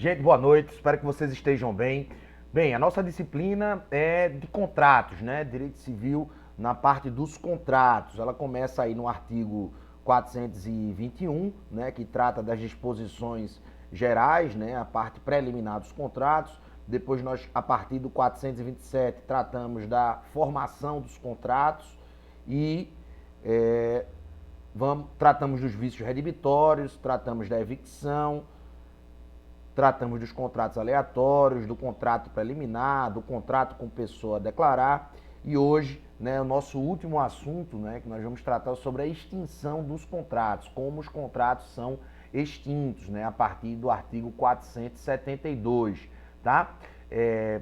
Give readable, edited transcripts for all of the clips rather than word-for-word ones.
Gente, boa noite, espero que vocês estejam bem. Bem, a nossa disciplina é de contratos, né? Direito civil na parte dos contratos. Ela começa aí no artigo 421, né? Que trata das disposições gerais, né? A parte preliminar dos contratos. Depois nós, a partir do 427, tratamos da formação dos contratos e tratamos dos vícios redibitórios, tratamos da evicção, tratamos dos contratos aleatórios, do contrato preliminar, do contrato com pessoa a declarar. E hoje, né, o nosso último assunto, né, que nós vamos tratar sobre a extinção dos contratos, como os contratos são extintos, né, a partir do artigo 472, tá?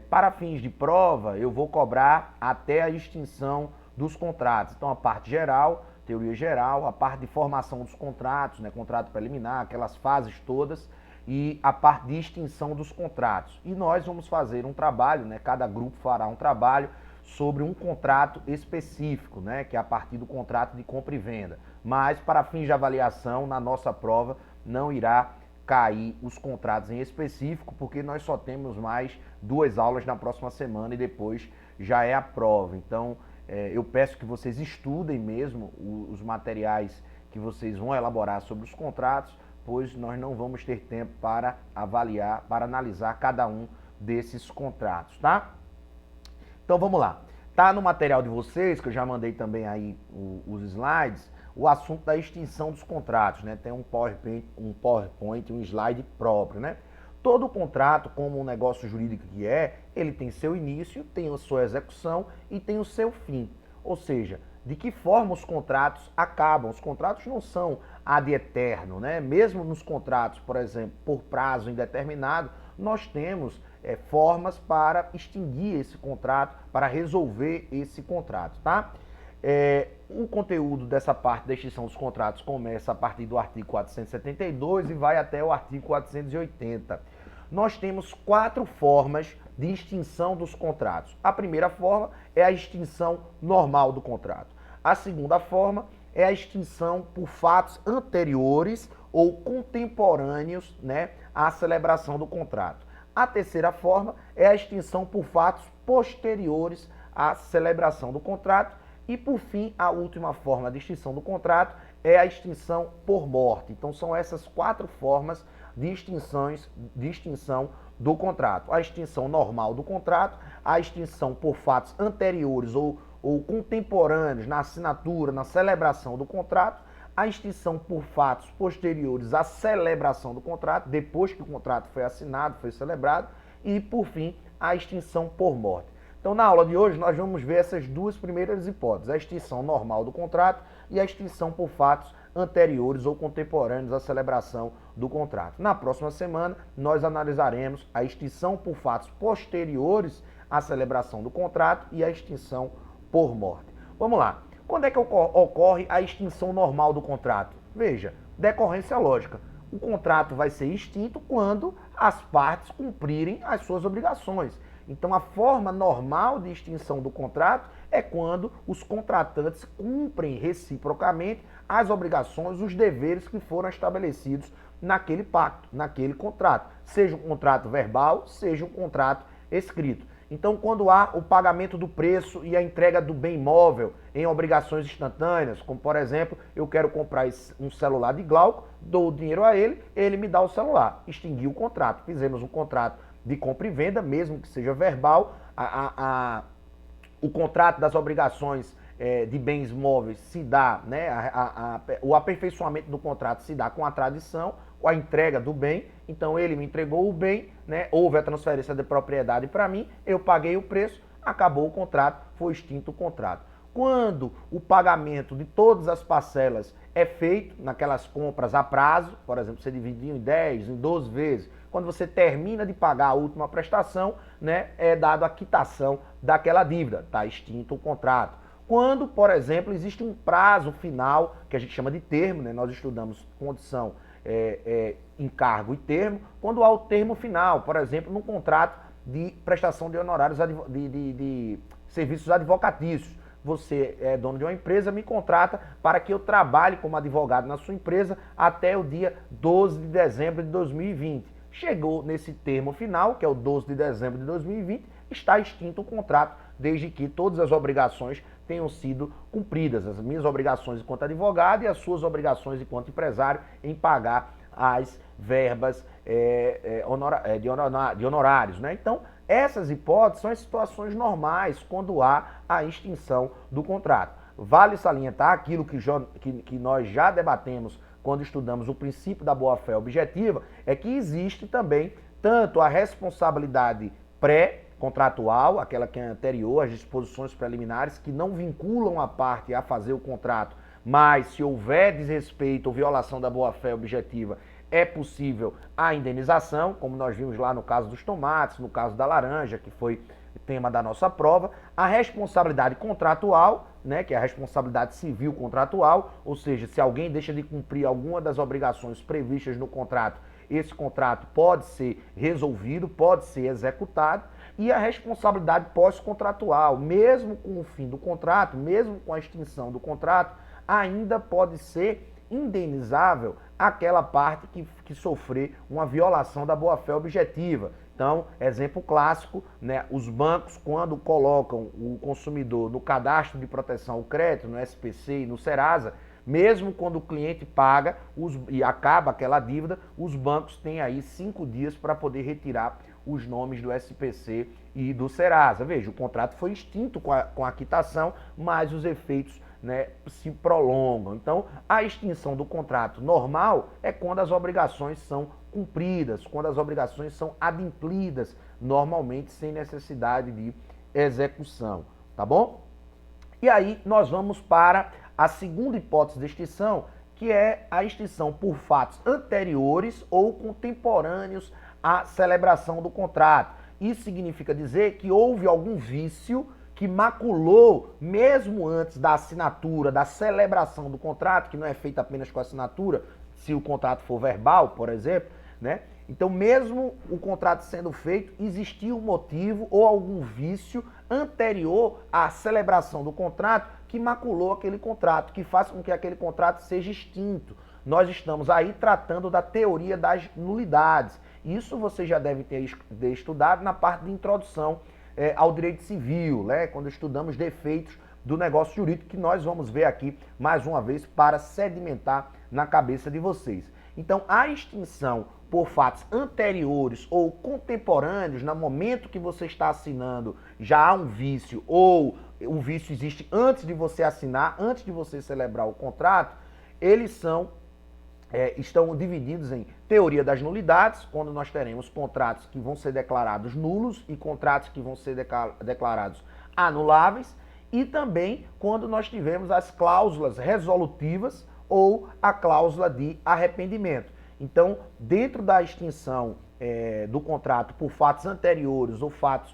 Para fins de prova, eu vou cobrar até a extinção dos contratos. Então, a parte geral, teoria geral, a parte de formação dos contratos, né, contrato preliminar, aquelas fases todas, e a parte de extinção dos contratos. E nós vamos fazer um trabalho, né? Cada grupo fará um trabalho sobre um contrato específico, né? Que é a partir do contrato de compra e venda. Mas, para fins de avaliação, na nossa prova, não irá cair os contratos em específico, porque nós só temos mais 2 aulas na próxima semana e depois já é a prova. Então, eu peço que vocês estudem mesmo os materiais que vocês vão elaborar sobre os contratos, pois nós não vamos ter tempo para avaliar, para analisar cada um desses contratos, tá? Então vamos lá. Tá no material de vocês, que eu já mandei também aí os slides, o assunto da extinção dos contratos, né? Tem um PowerPoint, um slide próprio, né? Todo contrato, como um negócio jurídico que ele tem seu início, tem a sua execução e tem o seu fim. Ou seja, de que forma os contratos acabam. Os contratos não são ad eterno, né? Mesmo nos contratos, por exemplo, por prazo indeterminado, nós temos formas para extinguir esse contrato, para resolver esse contrato, tá? O conteúdo dessa parte da extinção dos contratos começa a partir do artigo 472 e vai até o artigo 480. Nós temos 4 formas de extinção dos contratos. A primeira forma é a extinção normal do contrato. A segunda forma é a extinção por fatos anteriores ou contemporâneos, né, à celebração do contrato. A terceira forma é a extinção por fatos posteriores à celebração do contrato. E, por fim, a última forma de extinção do contrato é a extinção por morte. Então, são essas 4 formas de extinção do contrato. A extinção normal do contrato, a extinção por fatos anteriores ou contemporâneos na assinatura, na celebração do contrato, a extinção por fatos posteriores à celebração do contrato, depois que o contrato foi assinado, foi celebrado, e, por fim, a extinção por morte. Então, na aula de hoje, nós vamos ver essas 2 primeiras hipóteses, a extinção normal do contrato e a extinção por fatos anteriores ou contemporâneos à celebração do contrato. Na próxima semana, nós analisaremos a extinção por fatos posteriores à celebração do contrato e a extinção por morte. Vamos lá. Quando é que ocorre a extinção normal do contrato? Veja, decorrência lógica. O contrato vai ser extinto quando as partes cumprirem as suas obrigações. Então, a forma normal de extinção do contrato é quando os contratantes cumprem reciprocamente as obrigações, os deveres que foram estabelecidos naquele pacto, naquele contrato. Seja um contrato verbal, seja um contrato escrito. Então, quando há o pagamento do preço e a entrega do bem imóvel em obrigações instantâneas, como, por exemplo, eu quero comprar um celular de Glauco, dou o dinheiro a ele, ele me dá o celular. Extingui o contrato. Fizemos um contrato de compra e venda, mesmo que seja verbal, o contrato das obrigações de bens móveis se dá, né, o aperfeiçoamento do contrato se dá com a tradição, com a entrega do bem. Então ele me entregou o bem, né, houve a transferência de propriedade para mim, eu paguei o preço, acabou o contrato, foi extinto o contrato. Quando o pagamento de todas as parcelas é feito naquelas compras a prazo, por exemplo, você dividiu em 10, em 12 vezes, quando você termina de pagar a última prestação, né, é dado a quitação daquela dívida, está extinto o contrato. Quando, por exemplo, existe um prazo final, que a gente chama de termo, né, nós estudamos condição, encargo e termo, quando há o termo final, por exemplo, num contrato de prestação de honorários de serviços advocatícios. Você é dono de uma empresa, me contrata para que eu trabalhe como advogado na sua empresa até o dia 12 de dezembro de 2020. chegou nesse termo final, que é o 12 de dezembro de 2020, está extinto o contrato, desde que todas as obrigações tenham sido cumpridas, as minhas obrigações enquanto advogado e as suas obrigações enquanto empresário em pagar as verbas de honorários, né? Então, essas hipóteses são as situações normais quando há a extinção do contrato. Vale salientar aquilo que nós já debatemos quando estudamos o princípio da boa-fé objetiva, é que existe também tanto a responsabilidade pré-contratual, aquela que é anterior às disposições preliminares, que não vinculam a parte a fazer o contrato, mas se houver desrespeito ou violação da boa-fé objetiva, é possível a indenização, como nós vimos lá no caso dos tomates, no caso da laranja, que foi tema da nossa prova, a responsabilidade contratual, né, que é a responsabilidade civil contratual, ou seja, se alguém deixa de cumprir alguma das obrigações previstas no contrato, esse contrato pode ser resolvido, pode ser executado, e a responsabilidade pós-contratual, mesmo com o fim do contrato, mesmo com a extinção do contrato, ainda pode ser indenizável aquela parte que sofrer uma violação da boa-fé objetiva. Então, exemplo clássico, né, os bancos, quando colocam o consumidor no cadastro de proteção ao crédito, no SPC e no Serasa, mesmo quando o cliente paga e acaba aquela dívida, os bancos têm aí 5 dias para poder retirar os nomes do SPC e do Serasa. Veja, o contrato foi extinto com a quitação, mas os efeitos, né, se prolongam. Então, a extinção do contrato normal é quando as obrigações são cumpridas, quando as obrigações são adimplidas, normalmente sem necessidade de execução, tá bom? E aí nós vamos para a segunda hipótese de extinção, que é a extinção por fatos anteriores ou contemporâneos à celebração do contrato. Isso significa dizer que houve algum vício que maculou, mesmo antes da assinatura, da celebração do contrato, que não é feita apenas com a assinatura, se o contrato for verbal, por exemplo, né? Então, mesmo o contrato sendo feito, existia um motivo ou algum vício anterior à celebração do contrato que maculou aquele contrato, que faz com que aquele contrato seja extinto. Nós estamos aí tratando da teoria das nulidades. Isso você já deve ter estudado na parte de introdução ao direito civil, né? Quando estudamos defeitos do negócio jurídico, que nós vamos ver aqui mais uma vez para sedimentar na cabeça de vocês. Então, a extinção por fatos anteriores ou contemporâneos, no momento que você está assinando, já há um vício, ou o vício existe antes de você assinar, antes de você celebrar o contrato, eles estão divididos em teoria das nulidades, quando nós teremos contratos que vão ser declarados nulos e contratos que vão ser declarados anuláveis, e também quando nós tivemos as cláusulas resolutivas ou a cláusula de arrependimento. Então, dentro da extinção do contrato por fatos anteriores ou fatos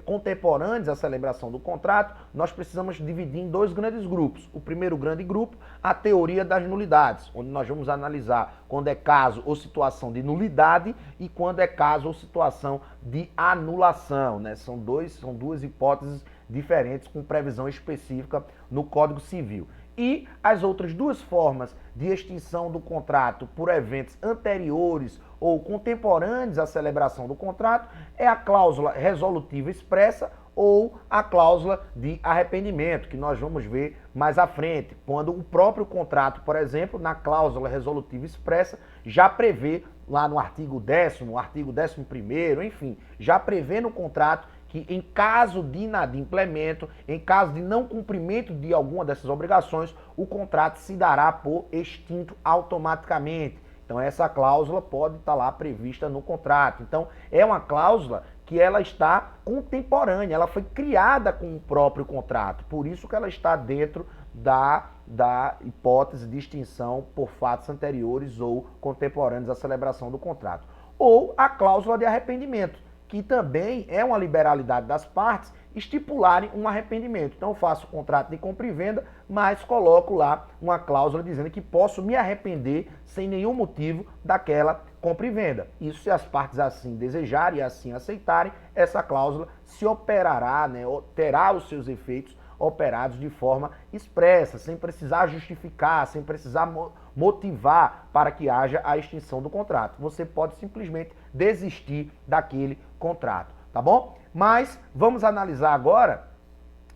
contemporâneos à celebração do contrato, nós precisamos dividir em 2 grandes grupos. O primeiro grande grupo, a teoria das nulidades, onde nós vamos analisar quando é caso ou situação de nulidade e quando é caso ou situação de anulação, né? São duas hipóteses diferentes com previsão específica no Código Civil. E as outras 2 formas de extinção do contrato por eventos anteriores ou contemporâneos à celebração do contrato é a cláusula resolutiva expressa ou a cláusula de arrependimento, que nós vamos ver mais à frente, quando o próprio contrato, por exemplo, na cláusula resolutiva expressa, já prevê lá no artigo 10º, no artigo 11º, enfim, já prevê no contrato que em caso de inadimplemento, em caso de não cumprimento de alguma dessas obrigações, o contrato se dará por extinto automaticamente. Então essa cláusula pode estar lá prevista no contrato. Então é uma cláusula que ela está contemporânea, ela foi criada com o próprio contrato, por isso que ela está dentro da hipótese de extinção por fatos anteriores ou contemporâneos à celebração do contrato. Ou a cláusula de arrependimento, que também é uma liberalidade das partes estipularem um arrependimento. Então eu faço o contrato de compra e venda, mas coloco lá uma cláusula dizendo que posso me arrepender sem nenhum motivo daquela compra e venda. Isso, se as partes assim desejarem e assim aceitarem, essa cláusula se operará, né, terá os seus efeitos operados de forma expressa, sem precisar justificar, sem precisar motivar para que haja a extinção do contrato. Você pode simplesmente desistir daquele contrato, tá bom? Mas vamos analisar agora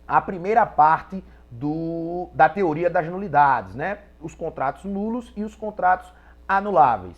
a primeira parte da teoria das nulidades, né? Os contratos nulos e os contratos anuláveis.